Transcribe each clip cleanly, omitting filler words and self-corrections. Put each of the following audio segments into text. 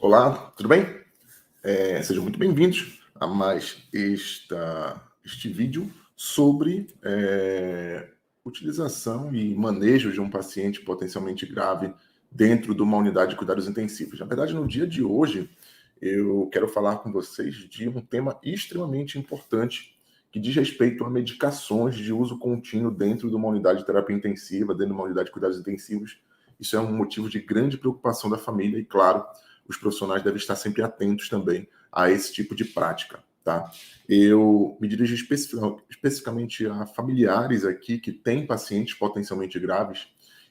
Olá, tudo bem? Sejam muito bem-vindos a mais este vídeo sobre utilização e manejo de um paciente potencialmente grave dentro de uma unidade de cuidados intensivos. Na verdade, no dia de hoje, eu quero falar com vocês de um tema extremamente importante que diz respeito a medicações de uso contínuo dentro de uma unidade de terapia intensiva, dentro de uma unidade de cuidados intensivos. Isso é um motivo de grande preocupação da família e, claro, os profissionais devem estar sempre atentos também a esse tipo de prática, tá? Eu me dirijo especificamente a familiares aqui que têm pacientes potencialmente graves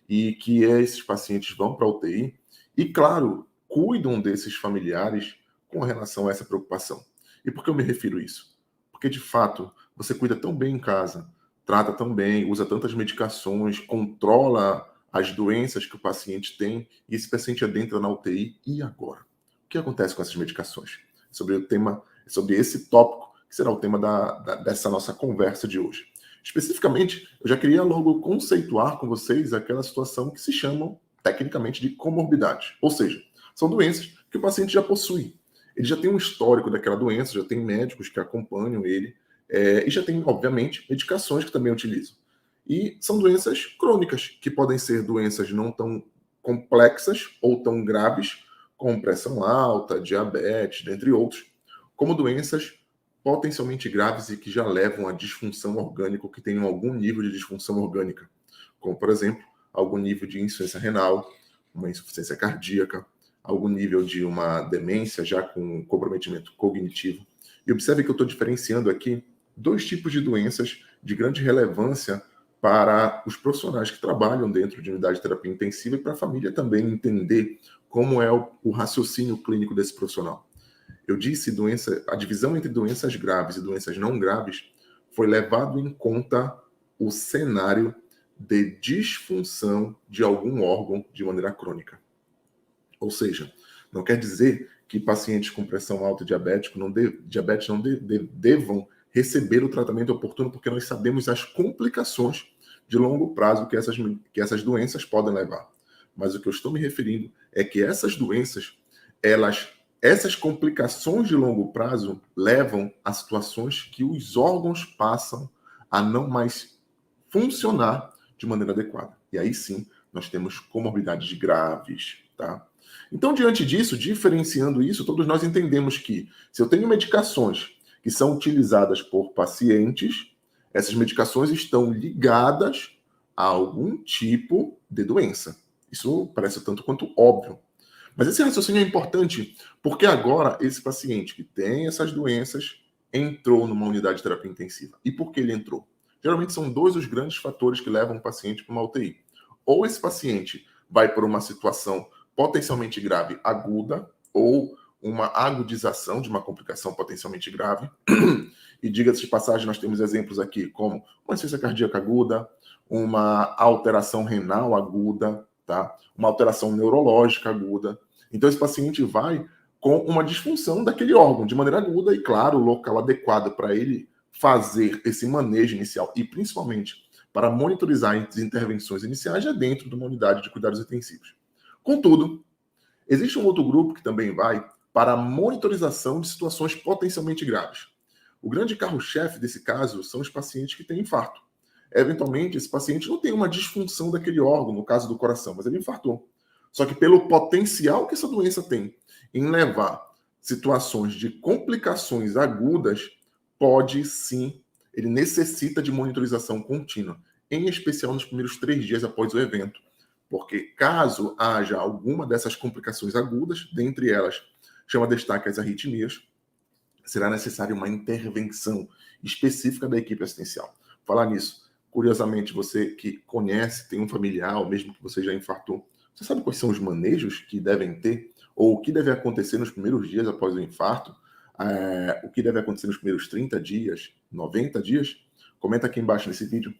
e que esses pacientes vão para a UTI e, claro, cuidam desses familiares com relação a essa preocupação. E por que eu me refiro a isso? Porque, de fato, você cuida tão bem em casa, trata tão bem, usa tantas medicações, controla as doenças que o paciente tem e esse paciente adentra na UTI. E agora? O que acontece com essas medicações? Sobre esse tópico que será o tema dessa nossa conversa de hoje. Especificamente, eu já queria logo conceituar com vocês aquela situação que se chamam tecnicamente de comorbidade. Ou seja, são doenças que o paciente já possui. Ele já tem um histórico daquela doença, já tem médicos que acompanham ele, e já tem, obviamente, medicações que também utilizam. E são doenças crônicas, que podem ser doenças não tão complexas ou tão graves, como pressão alta, diabetes, dentre outros, como doenças potencialmente graves e que já levam a disfunção orgânica, ou que tenham algum nível de disfunção orgânica, como, por exemplo, algum nível de insuficiência renal, uma insuficiência cardíaca, algum nível de uma demência já com comprometimento cognitivo. E observe que eu estou diferenciando aqui dois tipos de doenças de grande relevância para os profissionais que trabalham dentro de unidade de terapia intensiva e para a família também entender como é o raciocínio clínico desse profissional. Eu disse a divisão entre doenças graves e doenças não graves foi levado em conta o cenário de disfunção de algum órgão de maneira crônica. Ou seja, não quer dizer que pacientes com pressão alta e diabetes não devam receber o tratamento oportuno, porque nós sabemos as complicações de longo prazo que essas doenças podem levar. Mas o que eu estou me referindo é que essas doenças, essas complicações de longo prazo levam a situações que os órgãos passam a não mais funcionar de maneira adequada. E aí sim, nós temos comorbidades graves, tá? Então, diante disso, diferenciando isso, todos nós entendemos que se eu tenho medicações que são utilizadas por pacientes, essas medicações estão ligadas a algum tipo de doença. Isso parece tanto quanto óbvio. Mas esse raciocínio é importante porque agora esse paciente que tem essas doenças entrou numa unidade de terapia intensiva. E por que ele entrou? Geralmente são dois os grandes fatores que levam o paciente para uma UTI. Ou esse paciente vai por uma situação potencialmente grave aguda, ou uma agudização de uma complicação potencialmente grave. E diga-se de passagem, nós temos exemplos aqui como uma insuficiência cardíaca aguda, uma alteração renal aguda, tá? Uma alteração neurológica aguda. Então esse paciente vai com uma disfunção daquele órgão de maneira aguda e, claro, o local adequado para ele fazer esse manejo inicial e, principalmente, para monitorizar as intervenções iniciais é dentro de uma unidade de cuidados intensivos. Contudo, existe um outro grupo que também vai para a monitorização de situações potencialmente graves. O grande carro-chefe desse caso são os pacientes que têm infarto. Eventualmente, esse paciente não tem uma disfunção daquele órgão, no caso do coração, mas ele infartou. Só que pelo potencial que essa doença tem em levar situações de complicações agudas, pode sim, ele necessita de monitorização contínua, em especial nos primeiros 3 dias após o evento. Porque caso haja alguma dessas complicações agudas, dentre elas chama destaque as arritmias, será necessária uma intervenção específica da equipe assistencial. Falar nisso, curiosamente, você que conhece, tem um familiar, ou mesmo que você já infartou, você sabe quais são os manejos que devem ter, ou o que deve acontecer nos primeiros dias após o infarto? O que deve acontecer nos primeiros 30 dias, 90 dias? Comenta aqui embaixo nesse vídeo.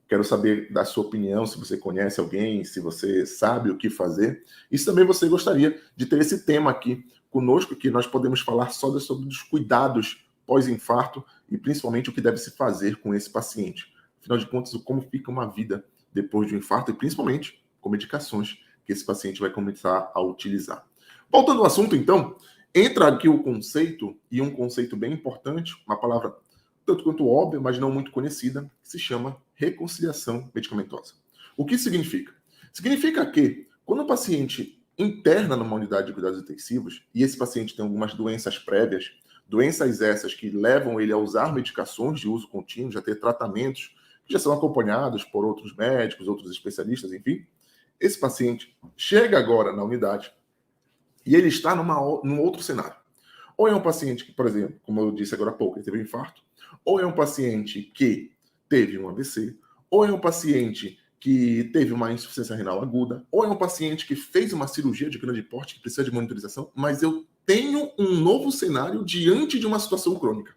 Quero saber da sua opinião, se você conhece alguém, se você sabe o que fazer. E se também você gostaria de ter esse tema aqui conosco, que nós podemos falar só sobre os cuidados pós-infarto e principalmente o que deve se fazer com esse paciente. Afinal de contas, como fica uma vida depois de um infarto e principalmente com medicações que esse paciente vai começar a utilizar. Voltando ao assunto, então, entra aqui o conceito, e um conceito bem importante, uma palavra tanto quanto óbvia, mas não muito conhecida, que se chama reconciliação medicamentosa. O que significa? Significa que quando o paciente interna numa unidade de cuidados intensivos, e esse paciente tem algumas doenças prévias, doenças essas que levam ele a usar medicações de uso contínuo, já ter tratamentos que já são acompanhados por outros médicos, outros especialistas, enfim, esse paciente chega agora na unidade e ele está num outro cenário. Ou é um paciente que, por exemplo, como eu disse agora há pouco, ele teve um infarto, ou é um paciente que teve um AVC, ou é um paciente que teve uma insuficiência renal aguda, ou é um paciente que fez uma cirurgia de grande porte que precisa de monitorização, mas eu tenho um novo cenário diante de uma situação crônica,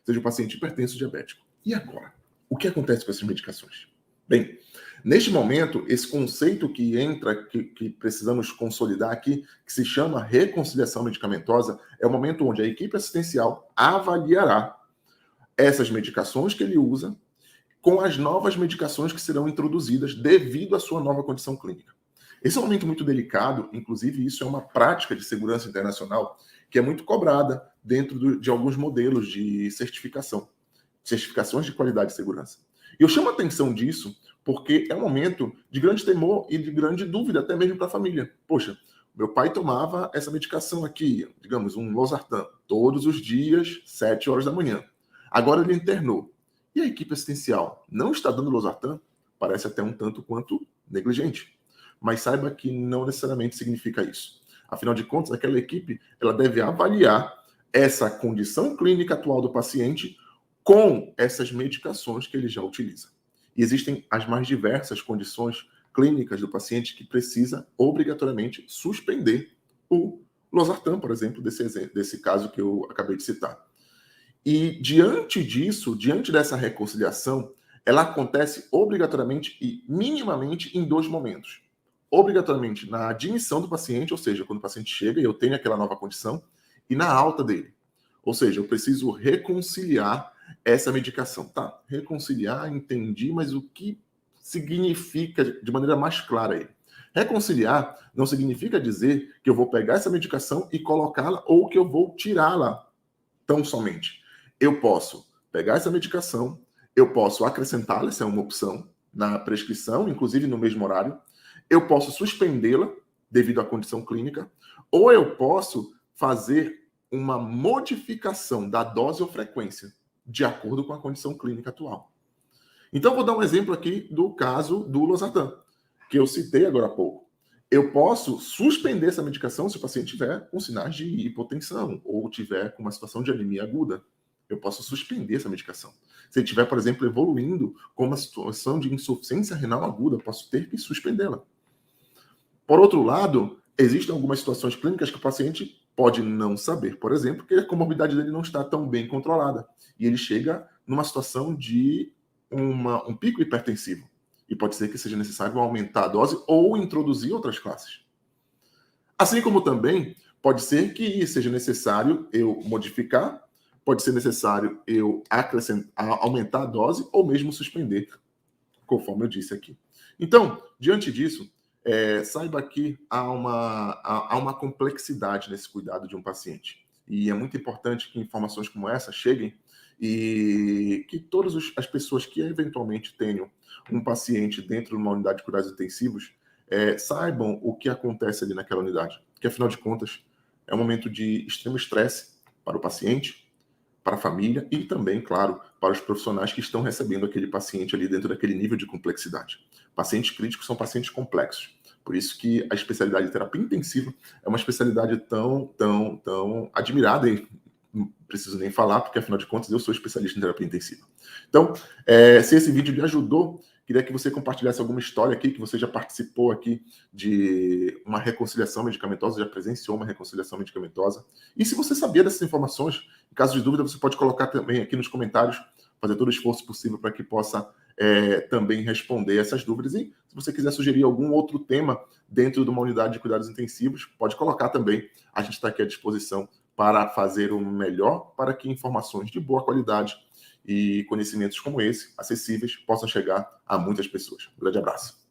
seja um paciente hipertenso diabético. E agora? O que acontece com essas medicações? Bem, neste momento, esse conceito que entra, que precisamos consolidar aqui, que se chama reconciliação medicamentosa, é o momento onde a equipe assistencial avaliará essas medicações que ele usa com as novas medicações que serão introduzidas devido à sua nova condição clínica. Esse é um momento muito delicado, inclusive isso é uma prática de segurança internacional que é muito cobrada dentro de alguns modelos de certificações de qualidade e segurança. E eu chamo a atenção disso porque é um momento de grande temor e de grande dúvida, até mesmo para a família. Poxa, meu pai tomava essa medicação aqui, digamos, um losartan, todos os dias, 7 horas da manhã. Agora ele internou. E a equipe assistencial não está dando losartan? Parece até um tanto quanto negligente. Mas saiba que não necessariamente significa isso. Afinal de contas, aquela equipe ela deve avaliar essa condição clínica atual do paciente com essas medicações que ele já utiliza. E existem as mais diversas condições clínicas do paciente que precisa obrigatoriamente suspender o losartan, por exemplo, desse caso que eu acabei de citar. E diante disso, diante dessa reconciliação, ela acontece obrigatoriamente e minimamente em 2 momentos. Obrigatoriamente na admissão do paciente, ou seja, quando o paciente chega e eu tenho aquela nova condição, e na alta dele. Ou seja, eu preciso reconciliar essa medicação. Tá, reconciliar, entendi, mas o que significa de maneira mais clara aí? Reconciliar não significa dizer que eu vou pegar essa medicação e colocá-la ou que eu vou tirá-la tão somente. Eu posso pegar essa medicação, eu posso acrescentá-la, essa é uma opção, na prescrição, inclusive no mesmo horário, eu posso suspendê-la devido à condição clínica, ou eu posso fazer uma modificação da dose ou frequência de acordo com a condição clínica atual. Então, vou dar um exemplo aqui do caso do losartan, que eu citei agora há pouco. Eu posso suspender essa medicação se o paciente tiver com sinais de hipotensão ou tiver com uma situação de anemia aguda. Eu posso suspender essa medicação. Se ele estiver, por exemplo, evoluindo com uma situação de insuficiência renal aguda, eu posso ter que suspendê-la. Por outro lado, existem algumas situações clínicas que o paciente pode não saber, por exemplo, que a comorbidade dele não está tão bem controlada. E ele chega numa situação de um pico hipertensivo. E pode ser que seja necessário aumentar a dose ou introduzir outras classes. Assim como também pode ser que seja necessário eu modificar, pode ser necessário eu aumentar a dose ou mesmo suspender, conforme eu disse aqui. Então, diante disso, saiba que há uma complexidade nesse cuidado de um paciente. E é muito importante que informações como essa cheguem e que todas as pessoas que eventualmente tenham um paciente dentro de uma unidade de cuidados intensivos saibam o que acontece ali naquela unidade. Que, afinal de contas, é um momento de extremo estresse para o paciente, para a família e também, claro, para os profissionais que estão recebendo aquele paciente ali dentro daquele nível de complexidade. Pacientes críticos são pacientes complexos. Por isso que a especialidade de terapia intensiva é uma especialidade tão admirada, e não preciso nem falar, porque afinal de contas eu sou especialista em terapia intensiva. Então, se esse vídeo lhe ajudou, queria que você compartilhasse alguma história aqui, que você já participou aqui de uma reconciliação medicamentosa, já presenciou uma reconciliação medicamentosa. E se você sabia dessas informações, em caso de dúvida, você pode colocar também aqui nos comentários, fazer todo o esforço possível para que possa também responder essas dúvidas. E se você quiser sugerir algum outro tema dentro de uma unidade de cuidados intensivos, pode colocar também. A gente está aqui à disposição para fazer o melhor para que informações de boa qualidade e conhecimentos como esse, acessíveis, possam chegar a muitas pessoas. Um grande abraço.